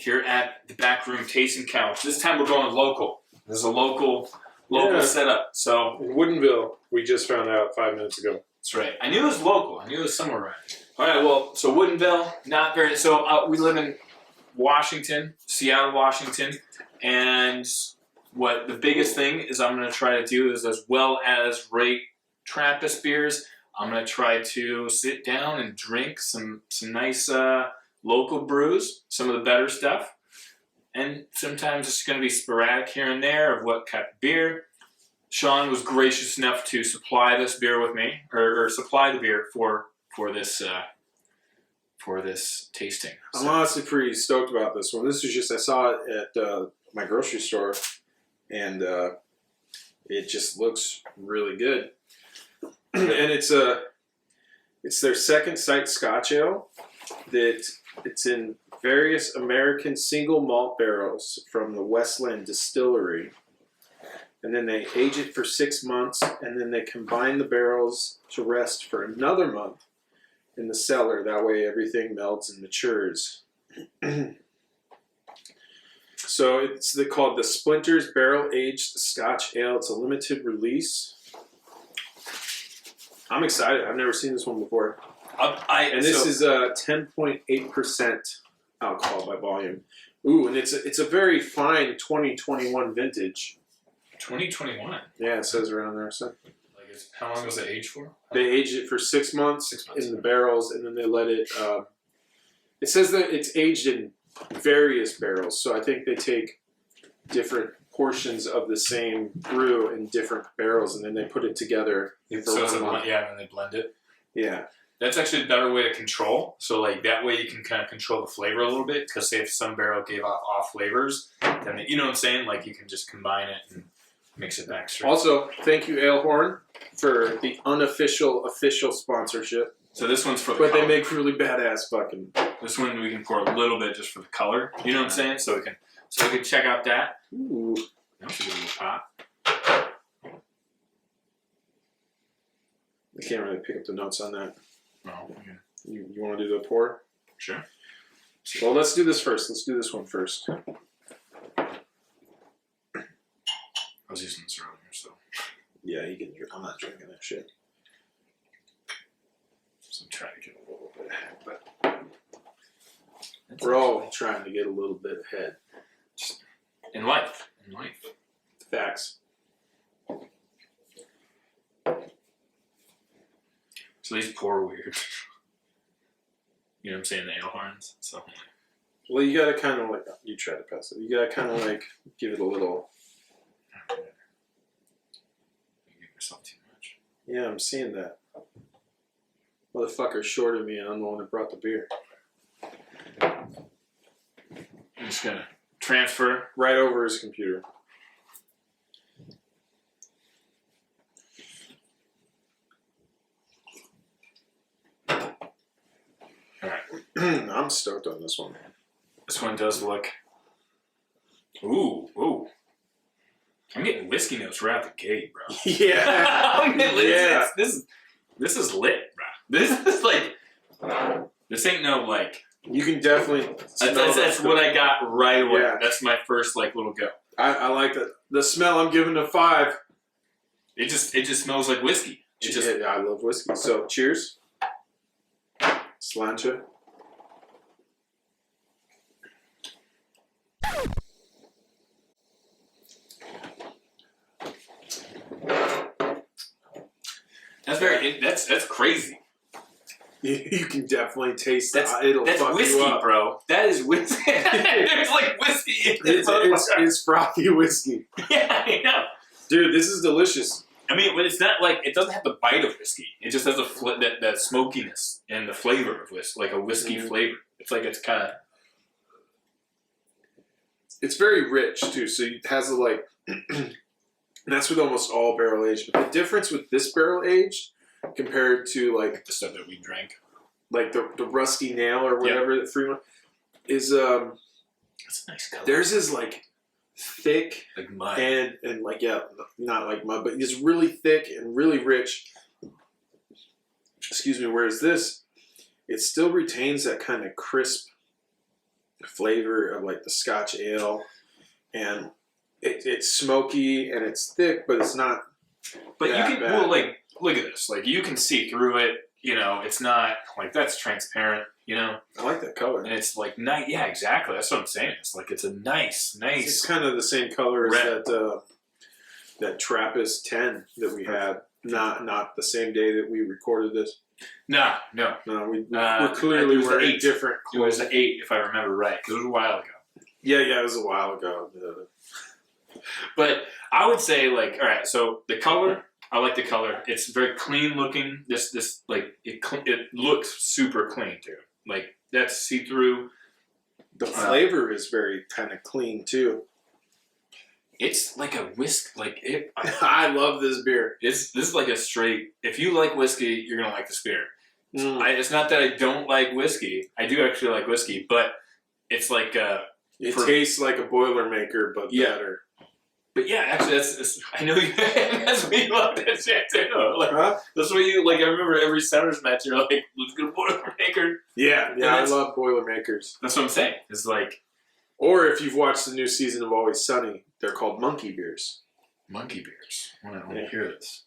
here at the Back Room Tasting Couch. This time we're going local. There's a local setup. So in Woodinville, we just found out 5 minutes ago. That's right. I knew it was local. I knew it was somewhere around. All right, well, so Woodinville, not very... So we live in Washington, Seattle, Washington, and what the biggest thing is I'm going to try to do is, as well as rate Trappist beers, I'm going to try to sit down and drink some nice local brews, some of the better stuff, and sometimes it's going to be sporadic here and there of what type of beer. Sean was gracious enough to supply this beer with me, or supply the beer for this tasting. So. I'm honestly pretty stoked about this one. This is just, I saw it at my grocery store, and it just looks really good. And it's their second sight Scotch ale that it's in various American single malt barrels from the Westland Distillery. And then they age it for 6 months, and then they combine the barrels to rest for another month in the cellar. That way everything melts and matures. So it's called the Splinters Barrel Aged Scotch Ale. It's a limited release. I'm excited. I've never seen this one before. This is 10.8% alcohol by volume. Ooh, and it's a very fine 2021 vintage. 2021. Yeah, it says around there. So, how long was it aged for? They aged it for 6 months, in the barrels, and then they let it. It says that it's aged in various barrels, so I think they take different portions of the same brew in different barrels, and then they put it together. So it's and they blend it. Yeah. That's actually a better way to control. So like that way you can kind of control the flavor a little bit, because say if some barrel gave off flavors, then you know what I'm saying? Like you can just combine it and mix it back straight. Also, thank you, Alehorn, for the unofficial official sponsorship. So this one's for the color. They make really badass fucking... This one we can pour a little bit just for the color. You know what I'm saying? So we can check out that. Ooh. That should give it a pop. I can't really pick up the notes on that. No. Okay. You want to do the pour? Sure. Well, let's do this first. Let's do this one first. I was using this earlier, so. Yeah, you can. I'm not drinking that shit. So I'm trying to get a little bit ahead, but we're all trying to get a little bit ahead. In life. Facts. So these pour weird. You know what I'm saying? The Alehorns. So. Well, you gotta kind of like, you try to pass it. You gotta kind of like give it a little. You give yourself too much. Yeah, I'm seeing that. Motherfucker's shorted me, and I'm the one that brought the beer. I'm just gonna transfer right over his computer. I'm stoked on this one. This one does look... Ooh. I'm getting whiskey notes right out the gate, bro. Yeah. Yeah. This is lit, bro. This is like... This ain't no, like... You can definitely... That's what I got right away. Yeah. That's my first, like, little go. I like that. The smell, I'm giving a 5. It just smells like whiskey. Yeah, I love whiskey. So, cheers. Sláinte. That's crazy. You can definitely taste that. That's fuck whiskey, you up. Bro. That is whiskey. There's like whiskey in this. It's frothy whiskey. Yeah, I know. Dude, this is delicious. I mean, but it's not like, it doesn't have the bite of whiskey. It just has that smokiness and the flavor of whiskey, like a whiskey flavor. It's like it's kind of... It's very rich, too, so it has a, like... and that's with almost all barrel aged. But the difference with this barrel aged compared to, like... The stuff that we drank. Like the Rusty Nail or whatever, that Fremont, is... That's a nice color. Theirs is, like... thick like mud and like not like mud, but it's really thick and really rich. Excuse me. Whereas this, it still retains that kind of crisp flavor of like the Scotch ale, and it's smoky and it's thick, but it's not. But that you can bad. look at this. Like you can see through it. You know, it's not like that's transparent. You know, I like that color. and it's like nice. Yeah, exactly. That's what I'm saying. It's like it's a nice. It's kind of the same color red. as that Trappist 10 that we had. Not the same day that we recorded this. No. We're clearly wearing different It was clothes. an 8, if I remember right, because it was a while ago. Yeah, it was a while ago. But I would say, like, all right, so the color, I like the color. It's very clean looking. This like it looks super clean too. Like that's see through. The flavor is very kind of clean too. It's like a whisk. Like it. I love this beer. This is like a straight. If you like whiskey, you're gonna like this beer. It's not that I don't like whiskey. I do actually like whiskey, but it's like it tastes like a Boilermaker, but better. But yeah, actually, that's I know you. That's what you love that shit too. Like Huh? that's what you like. I remember every Sounders match, you're like, "Let's get a Boilermaker." Yeah, I love Boilermakers. That's what I'm saying. It's like Or if you've watched the new season of Always Sunny, they're called monkey beers. monkey beers. I want to hear this.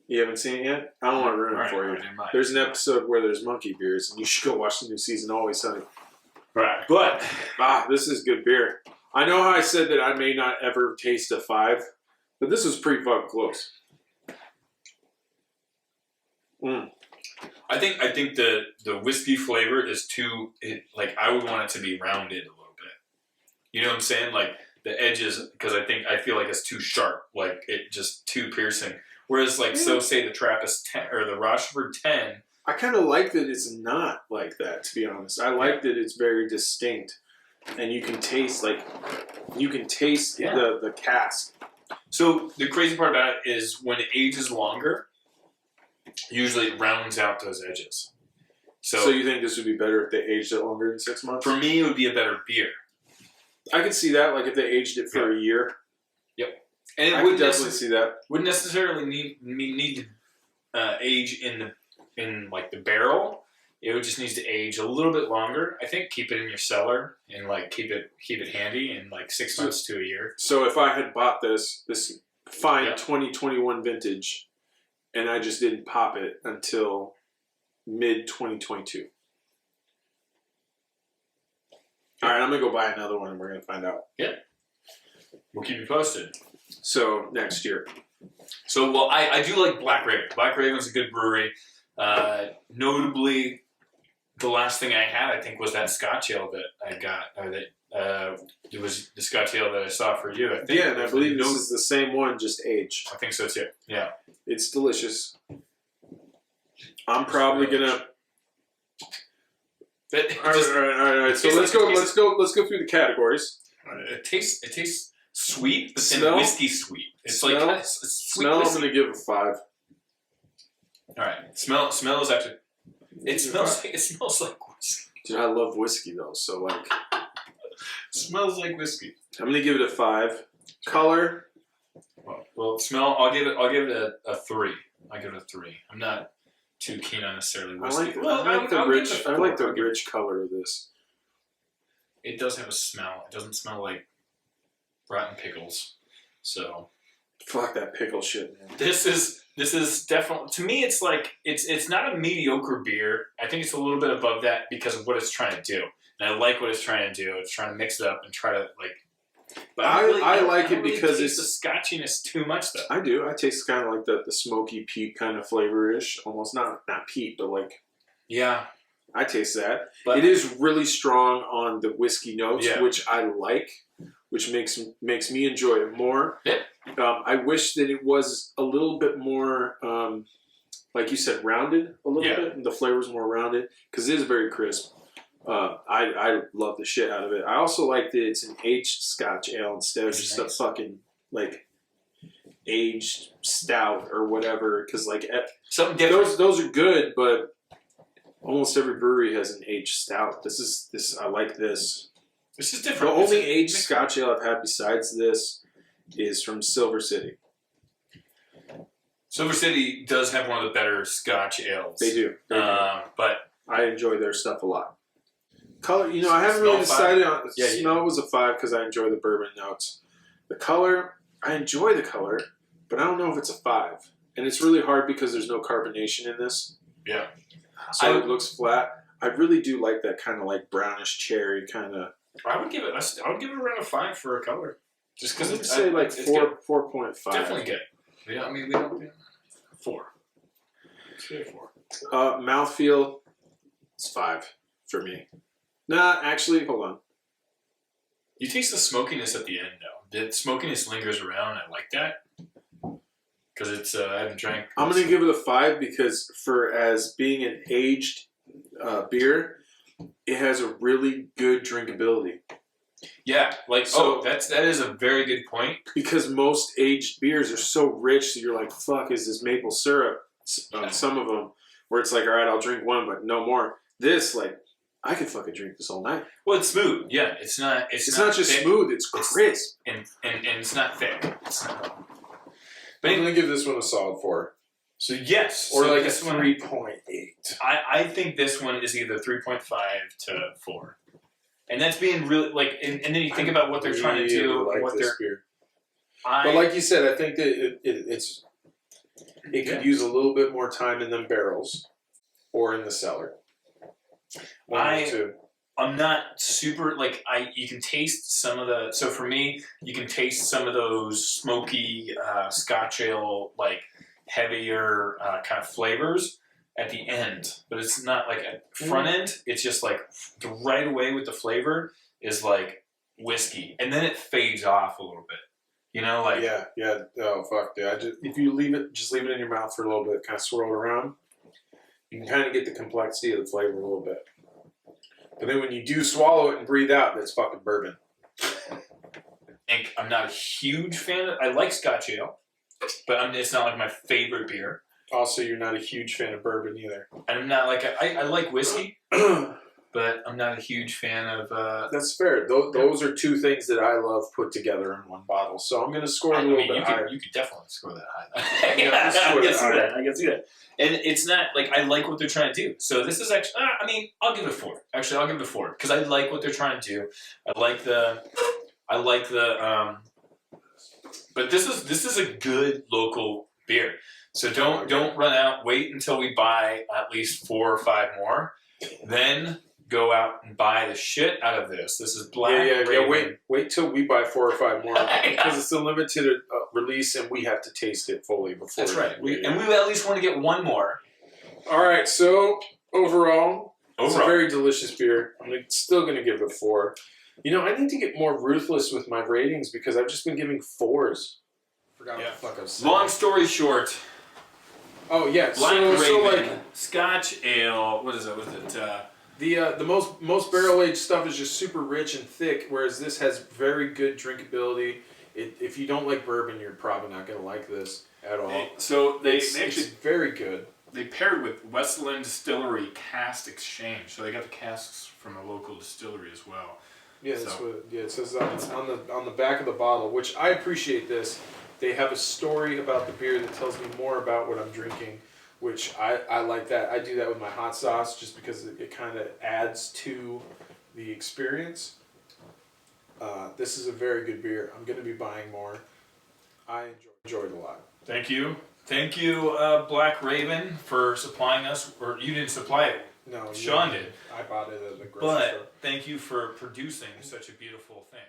You haven't seen it yet? I don't want to ruin it for you. There's an episode where there's monkey beers, and you should go watch the new season of Always Sunny. Right, But this is good beer. I know how I said that I may not ever taste a 5, but this was pretty fucking close. I think the whiskey flavor is too. Like I would want it to be rounded a little bit. You know what I'm saying? Like the edges, because I feel like it's too sharp. Like it just too piercing. Whereas like so say the Trappist 10 or the Rochefort 10. I kind of like that it's not like that, to be honest. I like that it's very distinct, and you can taste the cask. So the crazy part about it is when it ages longer, usually it rounds out those edges. So you think this would be better if they aged it longer than 6 months? For me, it would be a better beer. I could see that, like if they aged it for a year. Yep, and I would definitely see that. Wouldn't necessarily need to age in like the barrel. It would just need to age a little bit longer. I think keep it in your cellar and like keep it handy in like 6 months to a year. So if I had bought this fine 2021 vintage, and I just didn't pop it until mid 2022. All right, I'm gonna go buy another one, and we're gonna find out. Yeah, we'll keep you posted. So next year. So well, I do like Black Raven. Black Raven's a good brewery. Notably, the last thing I had, I think, was that Scotch ale that I got. It was the Scotch ale that I saw for you. I think. Yeah, and I believe this is the same one, just aged. I think so too. Yeah, it's delicious. I'm probably gonna. All right. So let's go through the categories. It tastes sweet, but Smell? then whiskey sweet. It's Smell? like it's sweet Smell, whiskey. I'm gonna give a 5. All right, smell is actually. It smells like whiskey. Dude, I love whiskey though, so like. Smells like whiskey. I'm gonna give it a 5. Color. Well, smell. I'll give it a 3. I give it a 3. I'm not too keen on necessarily whiskey. I like the rich color of this. It does have a smell. It doesn't smell like rotten pickles. So. Fuck that pickle shit, man. This is definitely, to me, it's like it's not a mediocre beer. I think it's a little bit above that because of what it's trying to do. And I like what it's trying to do. It's trying to mix it up and try to like. But I like it because it's the scotchiness too much though. I do. I taste kind of like the smoky peat kind of flavor-ish. Almost not peat, but like. Yeah. I taste that. But it is really strong on the whiskey notes, Yeah. which I like, which makes me enjoy it more. Yeah. I wish that it was a little bit more, like you said, rounded a little bit. And the flavor's more rounded because it is very crisp. I love the shit out of it. I also like that it's an aged Scotch ale instead of just a fucking like aged stout or whatever. Because like something different. Those are good, but almost every brewery has an aged stout. This I like this. This is different. The only aged Scotch ale I've had besides this is from Silver City. Silver City does have one of the better Scotch ales. They do. But I enjoy their stuff a lot. Color, you know, I haven't really Smell decided on. Yeah, Smell was a 5 because I enjoy the bourbon notes. The color, I enjoy the color, but I don't know if it's a 5. And it's really hard because there's no carbonation in this. Yeah. So it looks flat. I really do like that kind of like brownish cherry kind of. I would give it around a 5 for a color. Just because I'd say like it's 4.5. definitely good. Yeah, I mean, we don't do 4. Let's say 4. Mouthfeel, it's 5 for me. Nah, actually, hold on. You taste the smokiness at the end, though. The smokiness lingers around. I like that because it's I haven't drank. I'm gonna give it a 5 because for as being an aged beer, it has a really good drinkability. Yeah, like So- that is a very good point. Because most aged beers are so rich that you're like, fuck, is this maple syrup? On some of them, where it's like, all right, I'll drink one, but no more. This, like, I could fucking drink this all night. Well, it's smooth. Yeah, it's not. It's not just thick, smooth; it's crisp. and it's not thick. It's not. I'm gonna give this one a solid 4, So yes, or so like a this one, 3.8. I think this one is either 3.5 to 4, and that's being really like. And then you think about what they're trying to do, like what this they're. beer. But like you said, I think that it could use a little bit more time in them barrels, or in the cellar. One of the two. I'm not super like you can taste some of the so for me you can taste some of those smoky Scotch ale like heavier kind of flavors at the end, but it's not like at front end. It's just like the right away with the flavor is like whiskey, and then it fades off a little bit. You know, like Yeah. Oh fuck, dude! If you leave it in your mouth for a little bit, kind of swirl it around, you can kind of get the complexity of the flavor a little bit. But then when you do swallow it and breathe out, that's fucking bourbon. and I'm not a huge fan of. I like Scotch ale, but it's not like my favorite beer. Also, you're not a huge fan of bourbon either. And I'm not like I like whiskey, but I'm not a huge fan of. That's fair. Those are two things that I love put together in one bottle. So I'm going to score a little bit higher. You could definitely score that high. Yeah, I score can that see higher. that. I can see that. And it's not like I like what they're trying to do. So this is actually. I mean, I'll give it a 4. Actually, I'll give it a 4 because I like what they're trying to do. I like the. But this is a good local beer. So don't run out. Wait until we buy at least 4 or 5 more. Then go out and buy the shit out of this. This is Black Raven. Wait till we buy 4 or 5 more because it's a limited release and we have to taste it fully before. That's right. We at least want to get 1 more. All right. So overall, it's a very delicious beer. I'm still going to give it a 4. You know, I need to get more ruthless with my ratings because I've just been giving 4s. Forgot what the fuck I was saying. Long story short. Oh yeah, Black so Raven, like Scotch ale. What is it? Was it? the most barrel aged stuff is just super rich and thick, whereas this has very good drinkability. If you don't like bourbon, you're probably not gonna like this at all. So It's very good. They paired with Westland Distillery Cask Exchange, so they got the casks from a local distillery as well. Yeah, that's what. Yeah, it says on the back of the bottle, which I appreciate this. They have a story about the beer that tells me more about what I'm drinking, which I like that. I do that with my hot sauce just because it kind of adds to the experience. This is a very good beer. I'm going to be buying more. I enjoyed it a lot. Thank you. Thank you, Black Raven, for supplying us. Or you didn't supply it. No, Sean did. I bought it at the grocery store. But thank you for producing such a beautiful thing.